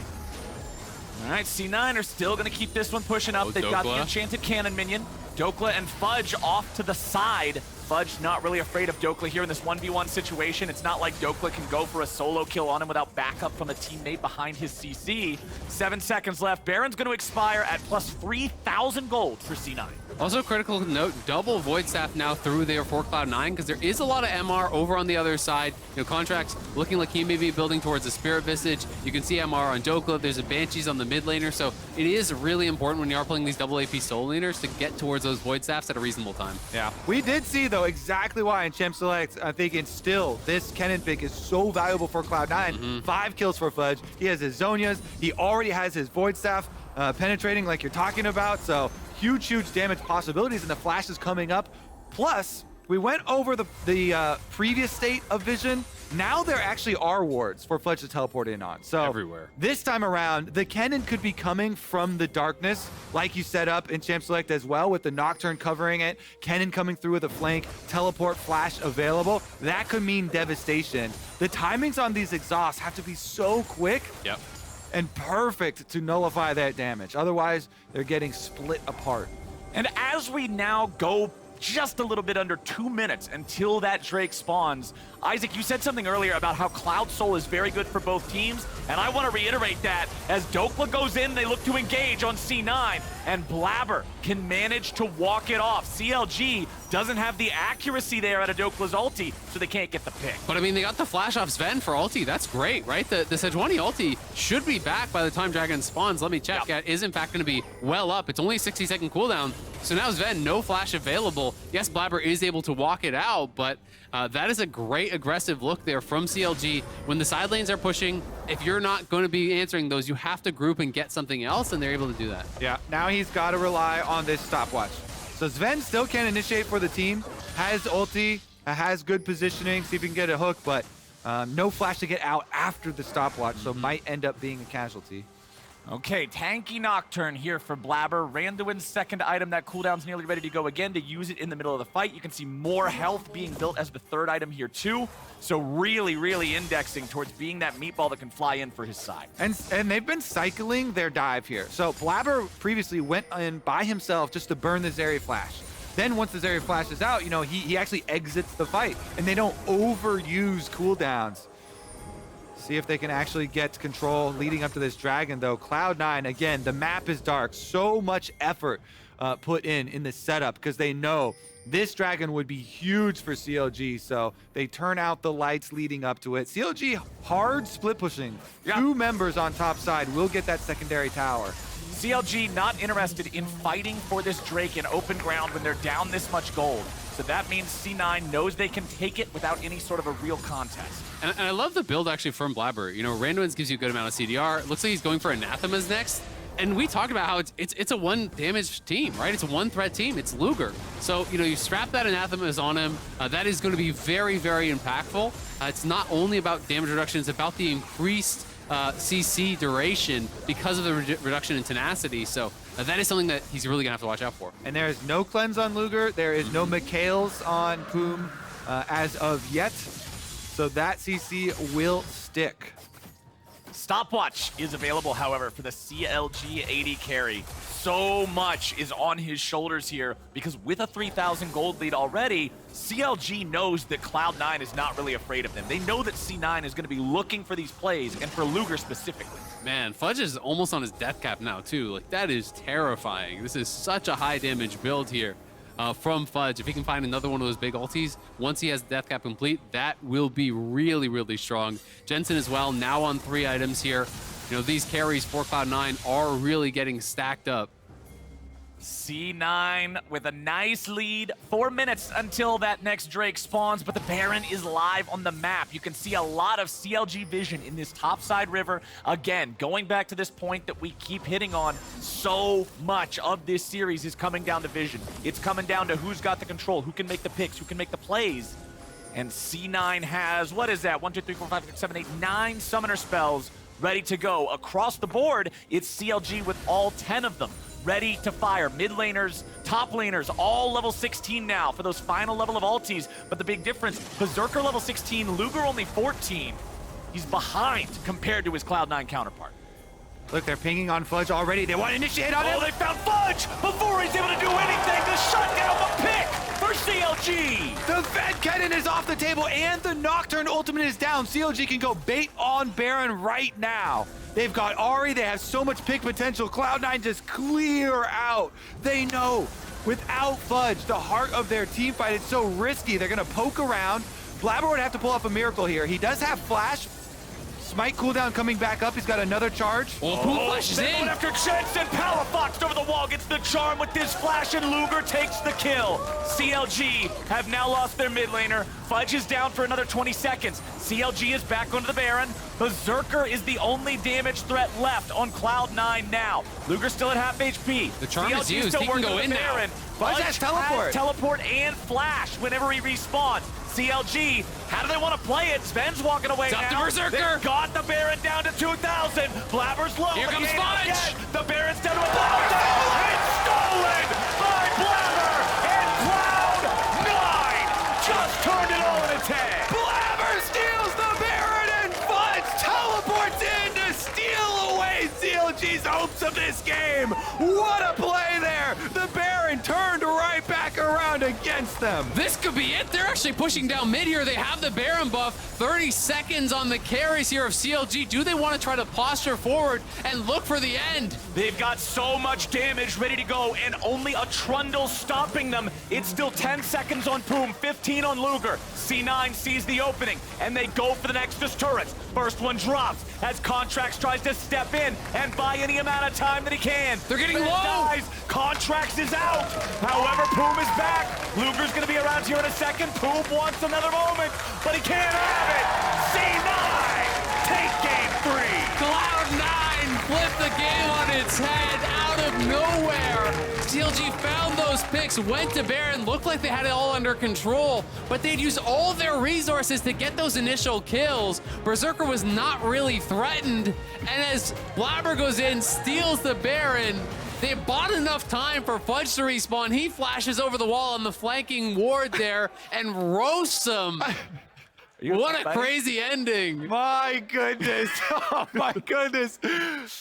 All right, C9 are still going to keep this one pushing up. Oh, They've got the Dhokla. enchanted cannon minion. Dhokla and Fudge off to the side. Fudge not really afraid of Dhokla here in this 1v1 situation. It's not like Dhokla can go for a solo kill on him without backup from a teammate behind his CC. 7 seconds left. Baron's going to expire at plus 3,000 gold for C9. Also, critical note, double Void Staff now through there for Cloud9, because there is a lot of MR over on the other side. You know, Contractz looking like he may be building towards a Spirit Visage. You can see MR on Dhokla. There's a Banshees on the mid laner, so it is really important when you are playing these double AP solo laners to get towards those Void Staffs at a reasonable time. Yeah, we did see, though, exactly why in Champ Select, I think it's still, this Kennen pick is so valuable for Cloud9. 5 kills for Fudge. He has his Zonias. He already has his Void Staff. penetrating like you're talking about. So huge damage possibilities, and the flash is coming up. Plus, we went over the previous state of vision. Now there actually are wards for Fudge to teleport in on. So everywhere. This time around, the Kennen could be coming from the darkness, like you set up in Champ Select as well, with the Nocturne covering it, Kennen coming through with a flank, teleport flash available. That could mean devastation. The timings on these exhausts have to be so quick. Yep. And perfect to nullify that damage. Otherwise, they're getting split apart. And as we now go just a little bit under 2 minutes until that Drake spawns, Isaac, you said something earlier about how Cloud Soul is very good for both teams, and I want to reiterate that. As Dhokla goes in, they look to engage on C9, and Blaber can manage to walk it off. CLG doesn't have the accuracy there out of Dhokla's ulti, so they can't get the pick. But I mean, they got the flash off Zven for ulti. That's great, right? The Sejuani ulti should be back by the time Dragon spawns. Let me check. Yep. It is in fact going to be well up. It's only a 60-second cooldown. So now Zven, no flash available. Yes, Blaber is able to walk it out, but that is a great aggressive look there from CLG. When the side lanes are pushing, if you're not going to be answering those, you have to group and get something else, and they're able to do that. Yeah, now he's got to rely on this stopwatch. So Zven still can initiate for the team, has ulti, has good positioning, see if he can get a hook, but no flash to get out after the stopwatch, so might end up being a casualty. Okay, tanky Nocturne here for Blaber. Randuin's second item, that cooldown's nearly ready to go again to use it in the middle of the fight. You can see more health being built as the third item here too. So really indexing towards being that meatball that can fly in for his side. And they've been cycling their dive here. So Blaber previously went in by himself just to burn the Zeri flash. Then once the Zeri flash is out, you know, he actually exits the fight, and they don't overuse cooldowns. See if they can actually get control leading up to this dragon, though. Cloud9, again, the map is dark. So much effort put in the setup because they know this dragon would be huge for CLG, so they turn out the lights leading up to it. CLG hard split pushing. Yeah. 2 members on top side will get that secondary tower. CLG not interested in fighting for this Drake in open ground when they're down this much gold. So that means C9 knows they can take it without any sort of a real contest. And I love the build actually from Blaber. You know, Randuin's gives you a good amount of CDR. It looks like he's going for Anathemas next. And we talked about how it's a 1 damage team, right? It's a 1 threat team. It's Luger. So, you know, you strap that Anathemas on him. That is going to be very impactful. It's not only about damage reduction, it's about the increased CC duration because of the reduction in tenacity. So that is something that he's really going to have to watch out for. And there is no cleanse on Luger. There is no Mikhails on Poome as of yet. So that CC will stick. Stopwatch is available, however, for the CLG AD carry. So much is on his shoulders here because with a 3,000 gold lead already, CLG knows that Cloud9 is not really afraid of them. They know that C9 is going to be looking for these plays, and for Luger specifically. Man, Fudge is almost on his death cap now, too. Like, that is terrifying. This is such a high damage build here from Fudge. If he can find another one of those big ultis, once he has death cap complete, that will be really strong. Jensen as well, now on 3 items here. You know, these carries for Cloud9 are really getting stacked up. C9 with a nice lead. 4 minutes until that next Drake spawns, but the Baron is live on the map. You can see a lot of CLG vision in this topside river. Again, going back to this point that we keep hitting on, so much of this series is coming down to vision. It's coming down to who's got the control, who can make the picks, who can make the plays. And C9 has, what is that? 1, 2, 3, 4, 5, 6, 7, 8, 9 summoner spells ready to go. Across the board, it's CLG with all 10 of them ready to fire. Mid laners, top laners, all level 16 now for those final level of ultis. But the big difference, Berserker level 16, Luger only 14. He's behind compared to his Cloud9 counterpart. Look, they're pinging on Fudge already. They want to initiate on him. Oh, they found Fudge before he's able to do anything to shut down the pick for CLG. The Fed Kennen is off the table and the Nocturne ultimate is down. CLG can go bait on Baron right now. They've got Ahri. They have so much pick potential. Cloud9 just clear out. They know without Fudge, the heart of their team fight, it's so risky. They're going to poke around. Blaber would have to pull off a miracle here. He does have flash. Smite cooldown coming back up. He's got another charge. Well, Poome flashes in. in. After Jensen, Palafox over the the wall, gets the charm with this flash, and Luger takes the kill. CLG have now lost their mid laner. Fudge is down for another 20 seconds. CLG is back onto the Baron. Berserker is the only damage threat left on Cloud9 now. Luger's still at half HP. The charm CLG is used. still He can working go with in the now. Baron. Fudge has teleport. Teleport and flash whenever he respawns. CLG, how do they want to play it? Zven's walking away It's up now. to Berserker. They've got the Baron down to 2,000. Blaber's low. Here but comes he ain't out Fudge. yet. The Baron's down to 1,000. It's stolen by Blaber. And Cloud9 just turned it all in its head. Blaber steals the Baron and Fudge teleports in to steal away CLG's hopes of this game. What a play there. The Baron turned right back around against them. This could be it. They're actually pushing down mid here. They have the Baron buff. 30 seconds on the carries here of CLG. Do they want to try to posture forward and look for the end? They've got so much damage ready to go, and only a Trundle stopping them. It's still 10 seconds on Poome, 15 on Luger. C9 sees the opening, and they go for the Nexus turrets. First one drops as Contractz tries to step in and buy any amount of time that he can. They're getting Red low. dies. Contractz is out. However, Poome is back. Luger's going to be around here in a second. Poome wants another moment, but he can't have it. C9 take game 3. Cloud9 flipped the game on its head out of nowhere. CLG found those picks, went to Baron, looked like they had it all under control, but they'd used all their resources to get those initial kills. Berserker was not really threatened, and as Blaber goes in, steals the Baron, they bought enough time for Fudge to respawn. He flashes over the wall on the flanking ward there and roasts him. What a crazy ending. My goodness. Oh my goodness.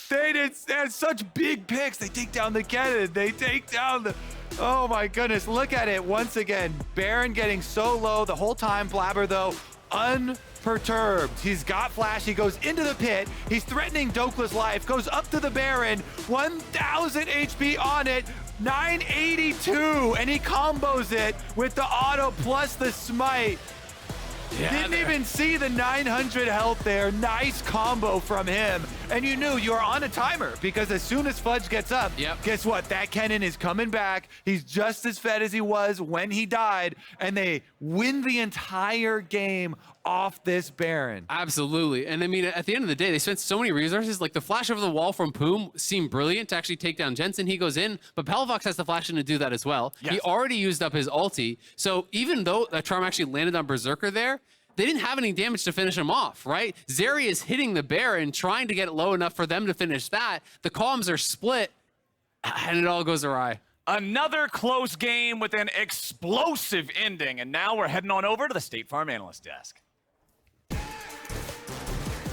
They had such big picks. They take down the Kennen. They take down the... Oh my goodness. Look at it once again. Baron getting so low the whole time. Blaber though, unperturbed. He's got flash. He goes into the pit. He's threatening Dhokla's life. Goes up to the Baron. 1,000 HP on it. 982. And he combos it with the auto plus the smite. Didn't even see the 900 health there. Nice combo from him. And you knew you were on a timer because as soon as Fudge gets up, guess what? That Kennen is coming back. He's just as fed as he was when he died. And they win the entire game off this Baron. Absolutely. And I mean, at the end of the day, they spent so many resources. Like the flash over the wall from Poome seemed brilliant to actually take down Jensen. He goes in, but Palafox has the flash in to do that as well. Yes. He already used up his ulti. So even though that charm actually landed on Berserker there, they didn't have any damage to finish him off, right? Zeri is hitting the Baron, trying to get it low enough for them to finish that. The columns are split, and it all goes awry. Another close game with an explosive ending, and now we're heading on over to the State Farm Analyst Desk.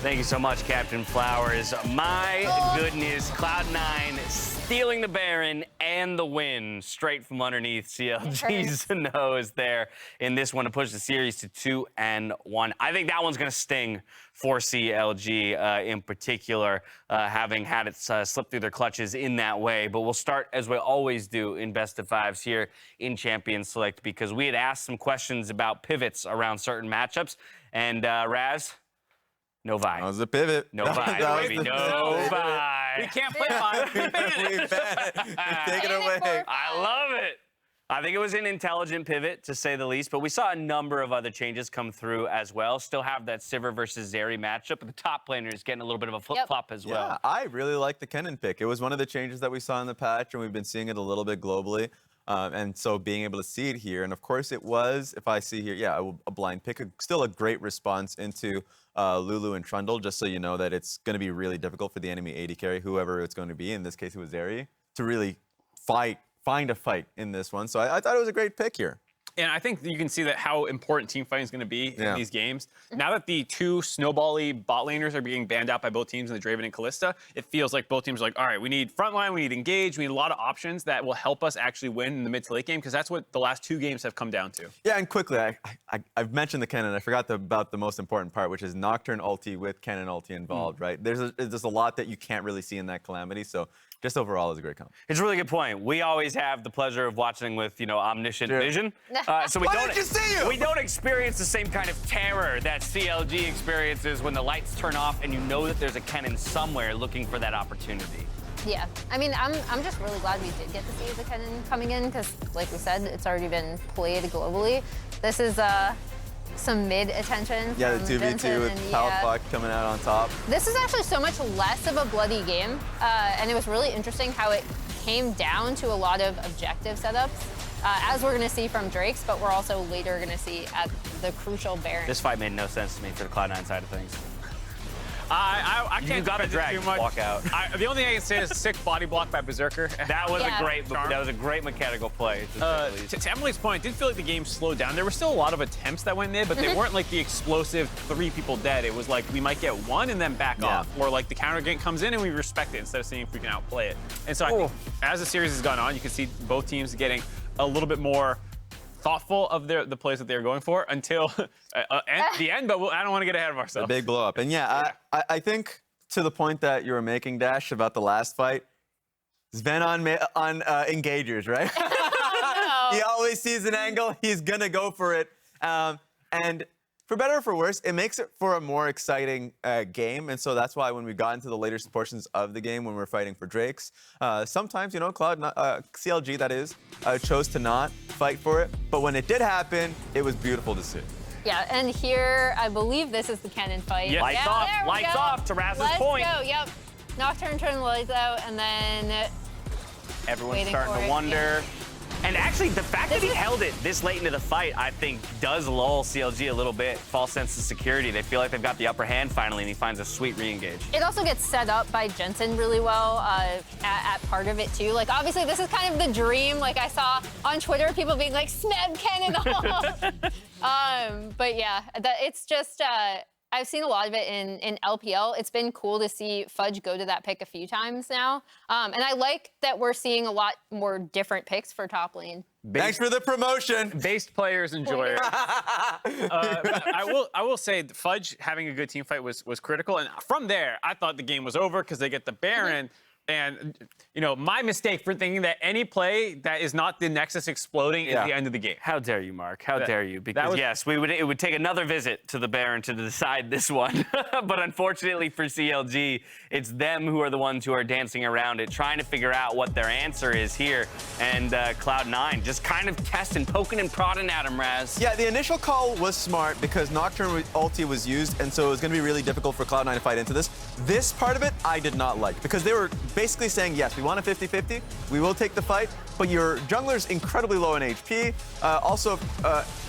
Thank you so much, Captain Flowers. My goodness, Cloud9 stealing the Baron and the win straight from underneath CLG's nose there in this one to push the series to 2-1. I think that one's going to sting for CLG in particular, having had it slip through their clutches in that way. But we'll start, as we always do, in Best of Fives here in Champion Select, because we had asked some questions about pivots around certain matchups. And Raz? No vibe. That was a pivot. No vibe, baby. No vibe. We can't play vibe. Take it away. I love it. I think it was an intelligent pivot, to say the least, but we saw a number of other changes come through as well. Still have that Sivir versus Zeri matchup, but the top laner is getting a little bit of a flip-flop as well. Yeah, I really like the Kennen pick. It was one of the changes that we saw in the patch, and we've been seeing it a little bit globally. And so being able to see it here, and of course it was, if I see here, yeah, a blind pick, still a great response into Lulu and Trundle, just so you know that it's going to be really difficult for the enemy AD carry, whoever it's going to be, in this case it was Zeri, to really find a fight in this one. So I thought it was a great pick here. And I think you can see that how important team fighting is going to be in these games. Now that the two snowball-y bot laners are being banned out by both teams in the Draven and Kalista, it feels like both teams are like, all right, we need frontline, we need engage, we need a lot of options that will help us actually win in the mid to late game, because that's what the last two games have come down to. Yeah, and quickly, I've mentioned the Kennen. I forgot about the most important part, which is Nocturne ulti with Kennen ulti involved, right? There's a lot that you can't really see in that Calamity, so just overall is a great comp. It's a really good point. We always have the pleasure of watching with, omniscient vision. So we don't experience the same kind of terror that CLG experiences when the lights turn off and you know that there's a Kennen somewhere looking for that opportunity. Yeah, I mean, I'm just really glad we did get to see the Kennen coming in because, like we said, it's already been played globally. This is some mid attention. Yeah, the 2v2 with Palafox coming out on top. This is actually so much less of a bloody game, and it was really interesting how it came down to a lot of objective setups, as we're going to see from Drake's, but we're also later going to see at the crucial Baron. This fight made no sense to me for the Cloud9 side of things. I can't got a drag too much. walk out. The only thing I can say is sick body block by Berserker. That was Yeah. a great mechanical play. To Emily's point, I did feel like the game slowed down. There were still a lot of attempts that went mid, but they weren't like the explosive 3 people dead. It was like we might get 1 and then back off, or like the counter game comes in and we respect it instead of seeing if we can outplay it. And so I think as the series has gone on, you can see both teams getting a little bit more thoughtful of the plays that they're going for until the end, but I don't want to get ahead of ourselves. A big blow up. And yeah, I think to the point that you were making, Dash, about the last fight, Zven on engagers, right? He always sees an angle, he's gonna go for it. And for better or for worse, it makes it for a more exciting game. And so that's why when we got into the later portions of the game, when we're fighting for Drakes, sometimes, you know, CLG, that is, chose to not fight for it. But when it did happen, it was beautiful to see. Yeah, and here, I believe this is the Kennen fight. Yeah, lights off to Raz's point. Let's go, yep. Nocturne turn the lights out, and then everyone's starting to wonder. And actually, the fact that he held it this late into the fight, I think, does lull CLG a little bit. False sense of security. They feel like they've got the upper hand finally, and he finds a sweet re-engage. It also gets set up by Jensen really well at part of it, too. Like, obviously, this is kind of the dream. Like, I saw on Twitter people being like, Smeb Kennen off. But yeah, it's just... I've seen a lot of it in LPL. It's been cool to see Fudge go to that pick a few times now. And I like that we're seeing a lot more different picks for top lane. Thanks for the promotion. Based players enjoy it. I will say Fudge having a good team fight was critical. And from there, I thought the game was over because they get the Baron. And, you know, my mistake for thinking that any play that is not the Nexus exploding is the end of the game. How dare you, Mark? How dare you? Because, yes, it would take another visit to the Baron to decide this one. But unfortunately for CLG, it's them who are the ones who are dancing around it, trying to figure out what their answer is here. And Cloud9 just kind of testing, poking and prodding at him, Raz. Yeah, the initial call was smart because Nocturne ulti was used, and so it was going to be really difficult for Cloud9 to fight into this. This part of it, I did not like because they were basically saying, yes, we want a 50-50, we will take the fight, but your jungler's incredibly low in HP. Also,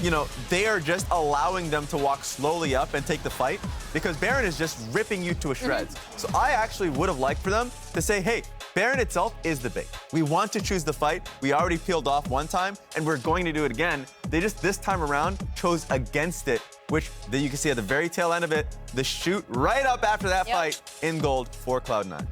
you know, they are just allowing them to walk slowly up and take the fight because Baron is just ripping you to a shreds. So I actually would have liked for them to say, hey, Baron itself is the bait. We want to choose the fight. We already peeled off one time, and we're going to do it again. They just, this time around, chose against it, which you can see at the very tail end of it, the shoot right up after that fight in gold for Cloud9.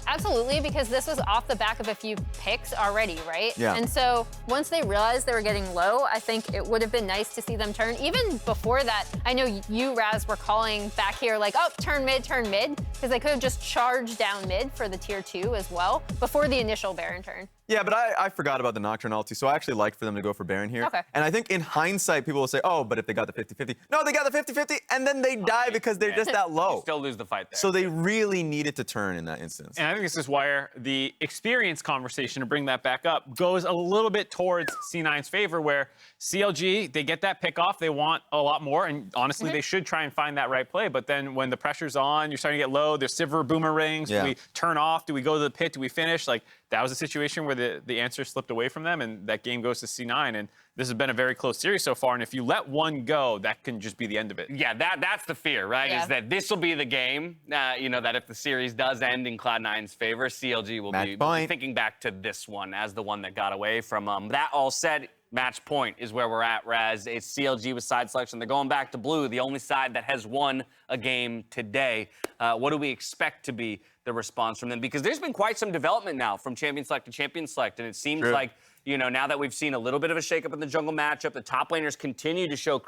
Absolutely, because this was off the back of a few picks already, right? Yeah. And so once they realized they were getting low, I think it would have been nice to see them turn. Even before that, I know you, Raz, were calling back here like, oh, turn mid, because they could have just charged down mid for the tier 2 as well before the initial Baron turn. Yeah, but I forgot about the Nocturne ulti, so I actually like for them to go for Baron here. Okay. And I think in hindsight, people will say, oh, but if they got the 50-50. No, they got the 50-50, and then they die because they're just that low. You still lose the fight there. So they really needed to turn in that instance. And I think this is where the experience conversation, to bring that back up, goes a little bit towards C9's favor, where CLG, they get that pick off, they want a lot more, and honestly, they should try and find that right play. But then when the pressure's on, you're starting to get low, there's Sivir boomerangs, do we turn off, do we go to the pit, do we finish? Like, that was a situation where the answer slipped away from them, and that game goes to C9. And this has been a very close series so far. And if you let one go, that can just be the end of it. Yeah, that's the fear, right? Yeah. Is that this will be the game, you know, that if the series does end in Cloud9's favor, CLG will be thinking back to this one as the one that got away from them. That all said, match point is where we're at, Raz. It's CLG with side selection. They're going back to blue, the only side that has won a game today. What do we expect to be the response from them? Because there's been quite some development now from Champion Select to Champion Select, and it seems like, you know, now that we've seen a little bit of a shakeup in the jungle matchup, the top laners continue to show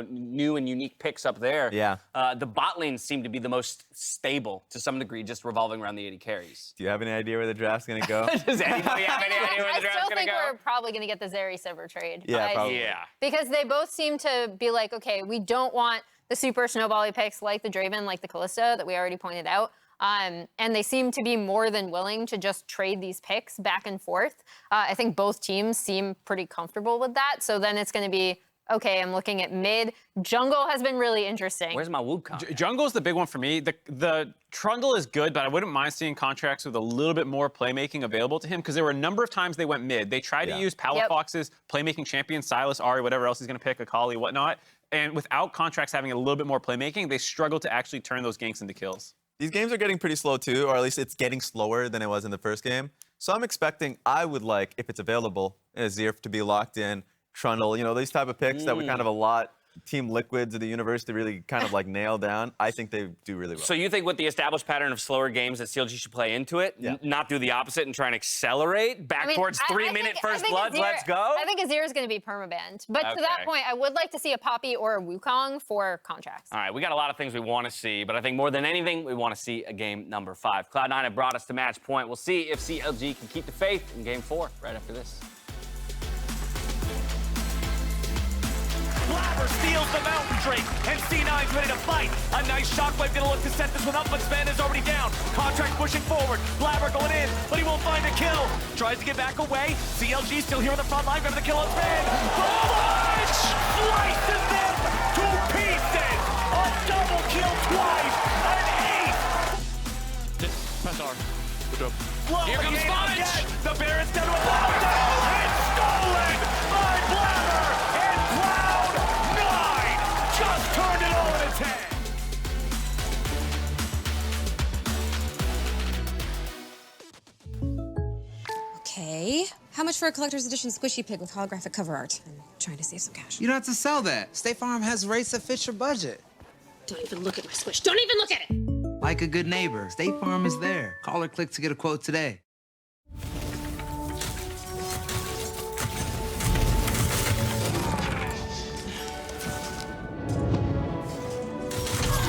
new and unique picks up there. Yeah. The bot lanes seem to be the most stable to some degree, just revolving around the AD carries. Do you have any idea where the draft's going to go? Does anybody have any idea where the draft's going to go? I still think we're probably going to get the Zeri Sivir trade. Yeah, probably. Yeah. Because they both seem to be like, okay, we don't want the super snowbally picks like the Draven, like the Kalista that we already pointed out. And they seem to be more than willing to just trade these picks back and forth. I think both teams seem pretty comfortable with that. So then it's going to be, okay, I'm looking at mid. Jungle has been really interesting. Where's my Wukong? Jungle's the big one for me. The Trundle is good, but I wouldn't mind seeing Contractz with a little bit more playmaking available to him because there were a number of times they went mid. They tried to use Palafox's playmaking champion, Silas, Ahri, whatever else he's going to pick, Akali, whatnot. And without Contractz having a little bit more playmaking, they struggle to actually turn those ganks into kills. These games are getting pretty slow too, or at least it's getting slower than it was in the first game. So I'm expecting, I would like, if it's available, Zeri to be locked in, Trundle, you know, these type of picks that we kind of allot Team Liquids of the universe to really kind of like nail down. I think they do really well. So you think with the established pattern of slower games that CLG should play into it, not do the opposite and try and accelerate back towards 3-minute first bloods? Let's go. I think Azir is going to be permabanned. But to that point, I would like to see a Poppy or a Wukong for Contractz. All right, we got a lot of things we want to see, but I think more than anything, we want to see a game number 5. Cloud9 have brought us to match point. We'll see if CLG can keep the faith in game 4 right after this. Blaber steals the Mountain Drake, and C9's ready to fight. A nice shockwave gonna look to set this one up, but Zven is already down. Contractz pushing forward. Blaber going in, but he won't find a kill. Tries to get back away. CLG still here on the front line, grabbing the kill on Zven. Fudge slices them to pieces. A double kill twice. An ace. Just press R. Good job. Here comes Fudge. The Baron's down to a bottom down. It's stolen by Blaber. And Cloud9 just turned it all in its head. Okay. How much for a collector's edition squishy pig with holographic cover art? I'm trying to save some cash. You don't have to sell that. State Farm has rates that fit your budget. Don't even look at my squish. Don't even look at it! Like a good neighbor, State Farm is there. Call or click to get a quote today.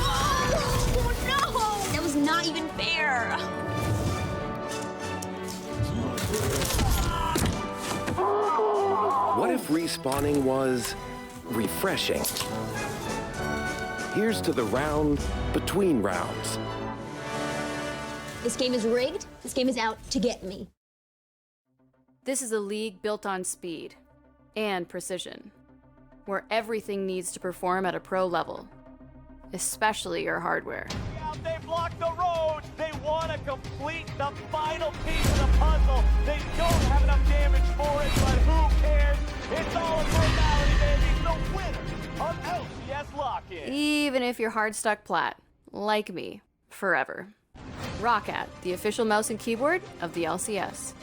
Oh, no! That was not even fair. What if respawning was refreshing? Here's to the round between rounds. This game is rigged. This game is out to get me. This is a league built on speed and precision, where everything needs to perform at a pro level, especially your hardware. They block the road. They want to complete the final piece of the puzzle. They don't have enough damage for it, but who cares? It's all a formality, baby. The winner of LCS Lock-In. Even if you're hard stuck plat, like me, forever. Roccat, the official mouse and keyboard of the LCS.